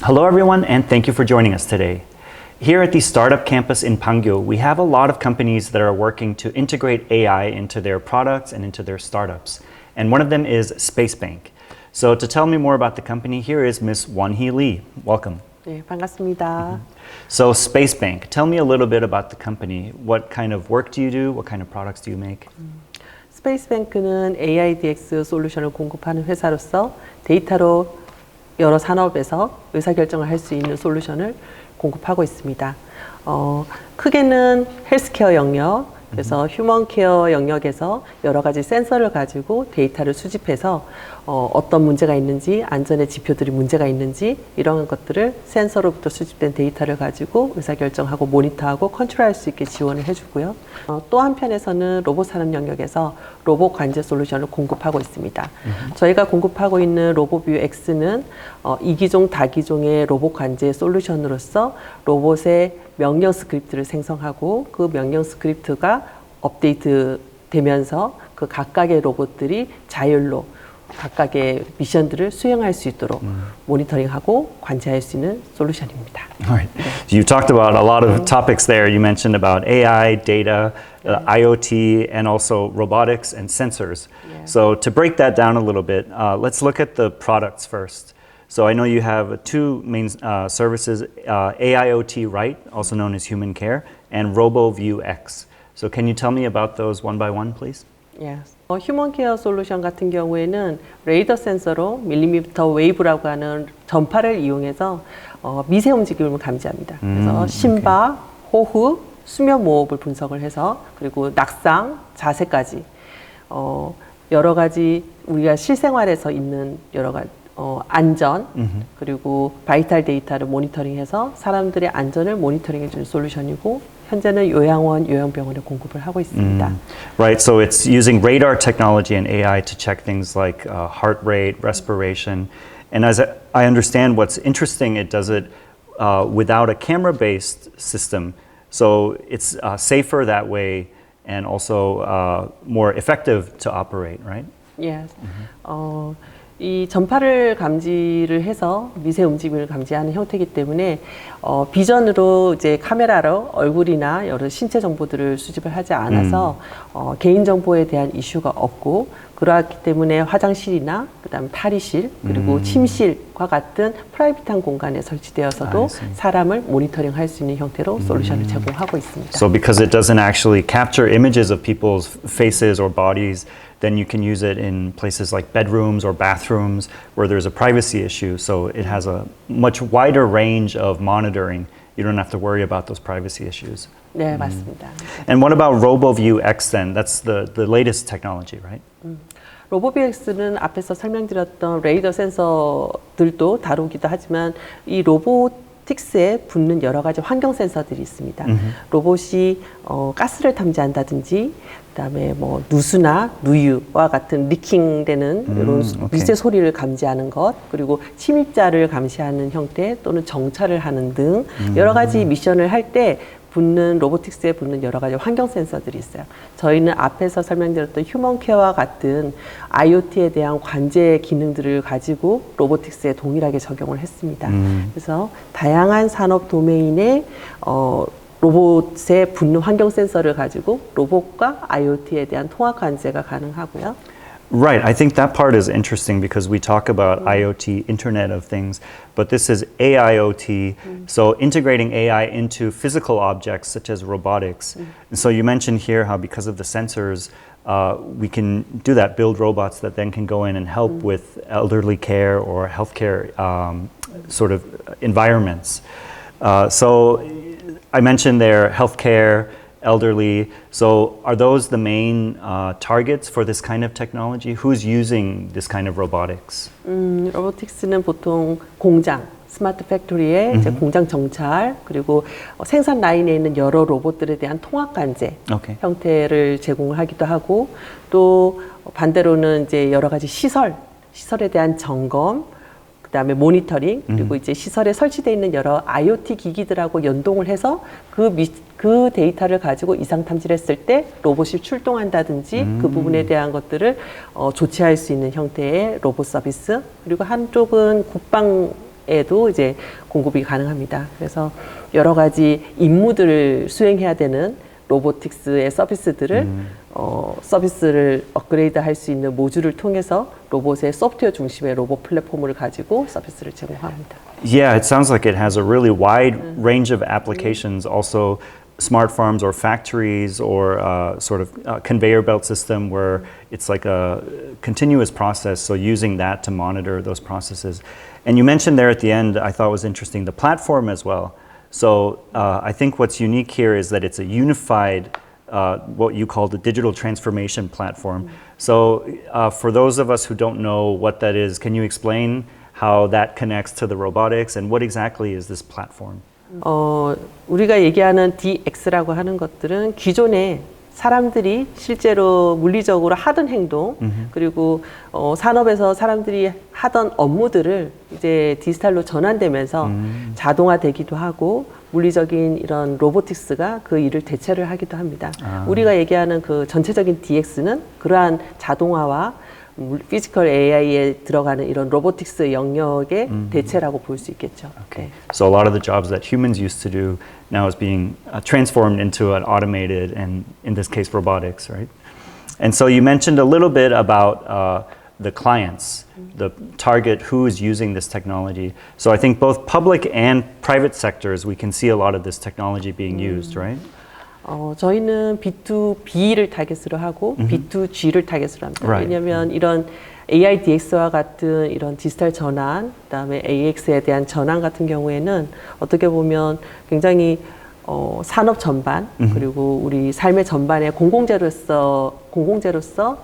Hello everyone, and thank you for joining us today. Here at the Startup Campus in Pangyo, we have a lot of companies that are working to integrate AI into their products and into their startups. And one of them is SpaceBank. So to tell me more about the company, here is Ms. Won-hee Lee. Welcome. 네, 반갑습니다. So SpaceBank, tell me a little bit about the company. What kind of work do you do? What kind of products do you make? 스페이스뱅크는 AI DX 솔루션을 공급하는 회사로서 데이터로 여러 산업에서 의사결정을 할 수 있는 솔루션을 공급하고 있습니다. 크게는 헬스케어 영역, 그래서 휴먼케어 영역에서 여러 가지 센서를 가지고 데이터를 수집해서 어떤 문제가 있는지, 안전의 지표들이 문제가 있는지 이런 것들을 센서로부터 수집된 데이터를 가지고 의사결정하고 모니터하고 컨트롤할 수 있게 지원을 해주고요. 또 한편에서는 로봇 산업 영역에서 로봇 관제 솔루션을 공급하고 있습니다. 저희가 공급하고 있는 로봇뷰 X는 이기종, 다기종의 로봇 관제 솔루션으로서 로봇의 명령 스크립트를 생성하고 그 명령 스크립트가 업데이트 되면서 그 각각의 로봇들이 자율로 각각의 미션들을 수행할 수 있도록 모니터링하고 관제할 수 있는 솔루션입니다. All right. You talked about a lot of topics there. You mentioned about AI, data, IoT, and also robotics and sensors. Yeah. So to break that down a little bit, let's look at the products first. So I know you have two main services, AIoT Right, also known as Human Care, and RoboView X. So can you tell me about those one by one, please? Yes. 휴먼케어 솔루션 같은 경우에는 레이더 센서로 밀리미터 웨이브라고 하는 전파를 이용해서 미세 움직임을 감지합니다. 그래서 심박, 호흡, 수면 모호흡을 분석을 해서 그리고 낙상, 자세까지 여러 가지 우리가 실생활에서 있는 여러 가지 안전 그리고 바이탈 데이터를 모니터링해서 사람들의 안전을 모니터링해주는 솔루션이고 현재는 요양원, 요양병원에 공급을 하고 있습니다. Right, so it's using radar technology and AI to check things like heart rate, respiration, and as I understand, what's interesting, it does it without a camera-based system, so it's safer that way and also more effective to operate, right? Yes. 이 전파를 감지를 해서 미세 움직임을 감지하는 형태이기 때문에 비전으로 이제 카메라로 얼굴이나 여러 신체 정보들을 수집을 하지 않아서 개인 정보에 대한 이슈가 없고 그렇기 때문에 화장실이나 그다음 탈의실 그리고 침실과 같은 프라이빗한 공간에 설치되어서도 사람을 모니터링할 수 있는 형태로 솔루션을 제공하고 있습니다. So because it doesn't actually capture images of people's faces or bodies, then you can use it in places like bedrooms or bathrooms where there's a privacy issue. So it has a much wider range of monitoring. You don't have to worry about those privacy issues. 네, 맞습니다. And what about RoboView X then? That's the latest technology, right? 로보비엑스는 앞에서 설명드렸던 레이더 센서들도 다루기도 하지만 이 로보틱스에 붙는 여러 가지 환경 센서들이 있습니다. 로봇이 가스를 탐지한다든지 그다음에 뭐 누수나 누유와 같은 리킹되는 이런 미세 소리를 감지하는 것 그리고 침입자를 감시하는 형태 또는 정찰을 하는 등 여러 가지 미션을 할 때 붙는 로보틱스에 붙는 여러 가지 환경 센서들이 있어요. 저희는 앞에서 설명드렸던 휴먼케어와 같은 IoT에 대한 관제 기능들을 가지고 로보틱스에 동일하게 적용을 했습니다. 그래서 다양한 산업 도메인에 로봇에 붙는 환경 센서를 가지고 로봇과 IoT에 대한 통합 관제가 가능하고요. Right, I think that part is interesting because we talk about IoT, Internet of Things, but this is AIoT, so integrating AI into physical objects such as robotics. And so you mentioned here how because of the sensors, we can do that, build robots that then can go in and help with elderly care or healthcare sort of environments. So I mentioned there healthcare, elderly. So are those the main targets for this kind of technology? Who's using this kind of robotics? 로보틱스는 보통 공장, 스마트 팩토리의 이제 공장 정찰 그리고 생산 라인에 있는 여러 로봇들에 대한 통합 관제 형태를 제공을 하기도 하고 또 반대로는 이제 여러 가지 시설에 대한 점검 그다음에 모니터링 그리고 이제 시설에 설치되어 있는 여러 IoT 기기들하고 연동을 해서 그 데이터를 가지고 이상 탐지를 했을 때 로봇이 출동한다든지 그 부분에 대한 것들을 조치할 수 있는 형태의 로봇 서비스 그리고 한쪽은 국방 에도 이제 공급이 가능합니다. 그래서 여러 가지 임무들을 수행해야 되는 로보틱스의 서비스들을 서비스를 업그레이드 할 수 있는 모듈을 통해서 로봇의 소프트웨어 중심의 로봇 플랫폼을 가지고 서비스를 제공합니다. Yeah, it sounds like it has a really wide range of applications. Also, smart farms or factories or sort of conveyor belt system where it's like a continuous process. So using that to monitor those processes. And you mentioned there at the end, I thought was interesting, the platform as well. So I think what's unique here is that it's a unified, what you call the digital transformation platform. So for those of us who don't know what that is, can you explain how that connects to the robotics and what exactly is this platform? 우리가 얘기하는 DX라고 하는 것들은 기존에 사람들이 실제로 물리적으로 하던 행동 그리고 산업에서 사람들이 하던 업무들을 이제 디지털로 전환되면서 자동화되기도 하고 물리적인 이런 로보틱스가 그 일을 대체를 하기도 합니다. 우리가 얘기하는 그 전체적인 DX는 그러한 자동화와 피지컬 AI에 들어가는 이런 로보틱스 영역의 대체라고 볼 수 있겠죠. Okay. So a lot of the jobs that humans used to do now is being transformed into an automated and in this case robotics, right? And so you mentioned a little bit about the clients, the target who is using this technology. So I think both public and private sectors we can see a lot of this technology being used, right? 저희는 B2B를 타겟으로 하고 B2G를 타겟으로 합니다. Right. 왜냐하면 이런 AI DX와 같은 이런 디지털 전환, 그다음에 AX에 대한 전환 같은 경우에는 어떻게 보면 굉장히 산업 전반 그리고 우리 삶의 전반에 공공재로서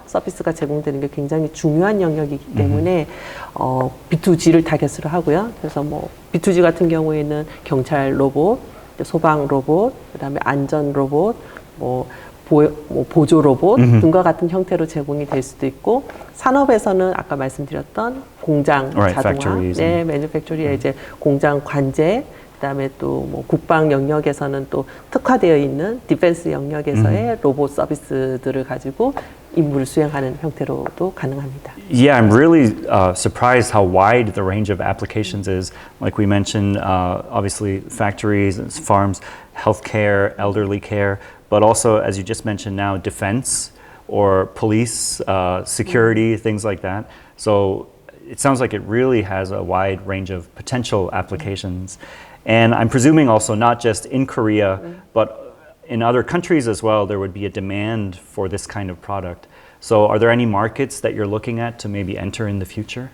서비스가 제공되는 게 굉장히 중요한 영역이기 때문에 B2G를 타겟으로 하고요. 그래서 뭐 B2G 같은 경우에는 경찰 로봇, 소방 로봇, 그다음에 안전 로봇, 보조 로봇 등과 같은 형태로 제공이 될 수도 있고 산업에서는 아까 말씀드렸던 공장 자동화, 네, 매뉴팩처리에 이제 공장 관제, 그다음에 또 뭐 국방 영역에서는 또 특화되어 있는 디펜스 영역에서의 로봇 서비스들을 가지고 임무를 수행하는 형태로도 가능합니다. Yeah, I'm really surprised how wide the range of applications is. Like we mentioned, obviously factories, farms, healthcare, elderly care, but also, as you just mentioned now, defense or police, security, things like that. So it sounds like it really has a wide range of potential applications. And I'm presuming also not just in Korea, but in other countries as well, there would be a demand for this kind of product. So are there any markets that you're looking at to maybe enter in the future?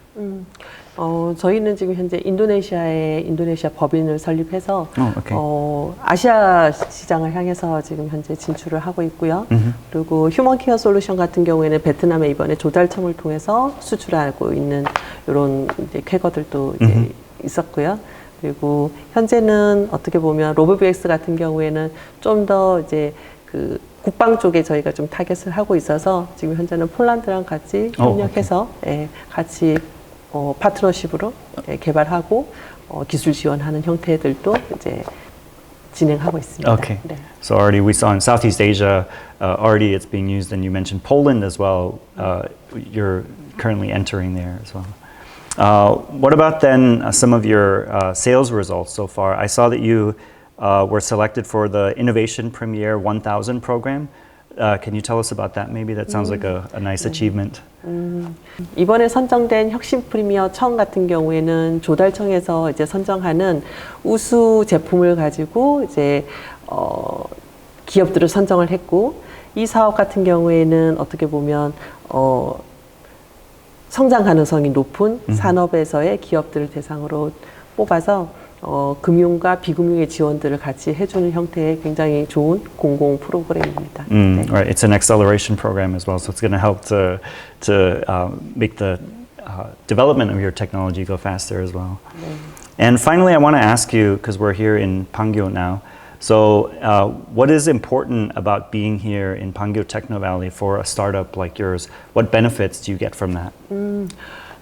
저희는 지금 현재 인도네시아 법인을 설립해서 okay. 아시아 시장을 향해서 지금 현재 진출을 하고 있고요. 그리고 휴먼케어 솔루션 같은 경우에는 베트남에 이번에 조달청을 통해서 수출하고 있는 이런 이제 쾌거들도 이제 있었고요. 그리고 현재는 어떻게 보면 로보비엑스 같은 경우에는 좀 더 이제 그 국방 쪽에 저희가 좀 타겟을 하고 있어서 지금 현재는 폴란드랑 같이 협력해서 예, 같이 파트너십으로 예, 개발하고 기술 지원하는 형태들도 이제 진행하고 있습니다. Okay. 네. So already we saw in Southeast Asia, already it's being used, and you mentioned Poland as well. You're currently entering there as well. What about then some of your sales results so far? I saw that you were selected for the Innovation Premier 1000 program. Can you tell us about that maybe? That sounds like a nice achievement. 이번에 선정된 혁신 프리미어 1000 같은 경우에는 조달청에서 이제 선정하는 우수 제품을 가지고 이제 기업들을 선정을 했고 이 사업 같은 경우에는 어떻게 보면 성장 가능성이 높은 산업에서의 기업들을 대상으로 뽑아서 금융과 비금융의 지원들을 같이 해주는 형태의 굉장히 좋은 공공 프로그램입니다. 네. Right, it's an acceleration program as well, so it's going to help to make the development of your technology go faster as well. 네. And finally, I want to ask you, because we're here in Pangyo now, so what is important about being here in Pangyo Techno Valley for a startup like yours? What benefits do you get from that?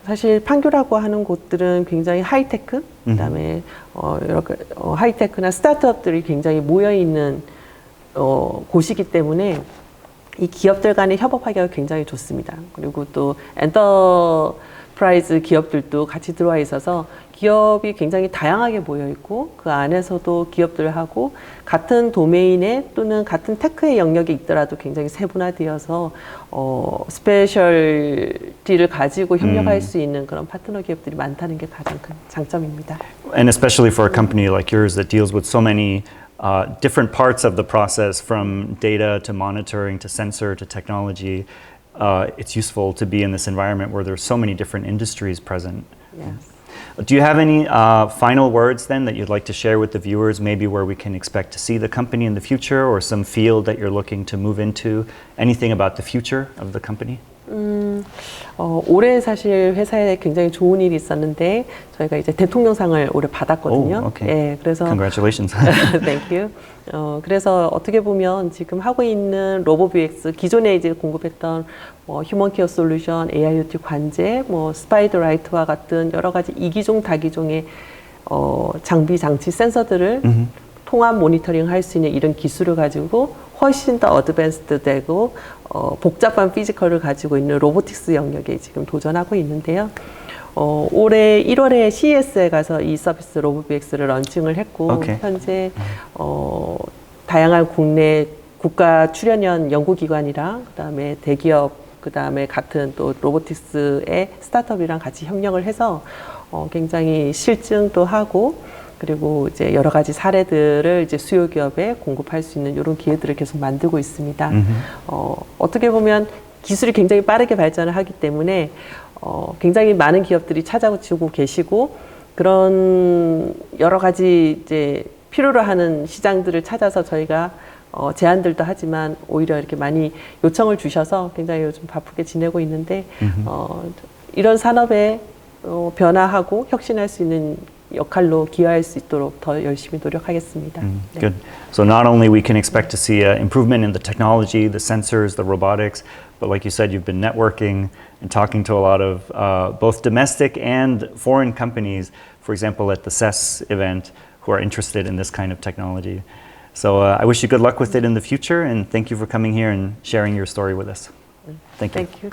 사실 판교라고 하는 곳들은 굉장히 하이테크, 그다음에 여러 하이테크나 스타트업들이 굉장히 모여 있는 곳이기 때문에 이 기업들 간의 협업하기가 굉장히 좋습니다. 그리고 또 엔터프라이즈 기업들도 같이 들어와 있어서 기업이 굉장히 다양하게 모여 있고 그 안에서도 기업들하고 같은 도메인에 또는 같은 테크의 영역에 있더라도 굉장히 세분화되어서 스페셜티를 가지고 협력할 수 있는 그런 파트너 기업들이 많다는 게 가장 큰 장점입니다. And especially for a company like yours that deals with so many different parts of the process, from data to monitoring to sensor to technology, it's useful to be in this environment where there's so many different industries present. Yes. Do you have any final words then that you'd like to share with the viewers, maybe where we can expect to see the company in the future or some field that you're looking to move into? Anything about the future of the company? 올해 사실 회사에 굉장히 좋은 일이 있었는데 저희가 이제 대통령상을 올해 받았거든요. Oh, okay. 예, 그래서 Congratulations. Thank you. 그래서 어떻게 보면 지금 하고 있는 로보비엑스 기존에 이제 공급했던 휴먼 케어 솔루션, AIoT 관제, 스파이더 라이트와 같은 여러 가지 이기종 다기종의 장비 장치 센서들을 통합 모니터링 할 수 있는 이런 기술을 가지고 훨씬 더 어드밴스드 되고 복잡한 피지컬을 가지고 있는 로보틱스 영역에 지금 도전하고 있는데요. 올해 1월에 CES에 가서 이 서비스 로보비엑스를 런칭을 했고 Okay. 현재 다양한 국내 국가 출연연 연구기관이랑 그다음에 대기업 그다음에 같은 또 로보틱스의 스타트업이랑 같이 협력을 해서 굉장히 실증도 하고 그리고 이제 여러 가지 사례들을 이제 수요 기업에 공급할 수 있는 이런 기회들을 계속 만들고 있습니다. 어떻게 보면 기술이 굉장히 빠르게 발전을 하기 때문에 굉장히 많은 기업들이 찾아오고 계시고 그런 여러 가지 이제 필요로 하는 시장들을 찾아서 저희가 제안들도 하지만 오히려 이렇게 많이 요청을 주셔서 굉장히 요즘 바쁘게 지내고 있는데 이런 산업에 변화하고 혁신할 수 있는 역할로 기여할 수 있도록 더 열심히 노력하겠습니다. 네. Good. So not only we can expect to see an improvement in the technology, the sensors, the robotics, but like you said, you've been networking and talking to a lot of both domestic and foreign companies, for example, at the CES event, who are interested in this kind of technology. So I wish you good luck with it in the future, and thank you for coming here and sharing your story with us. Thank you. Thank you.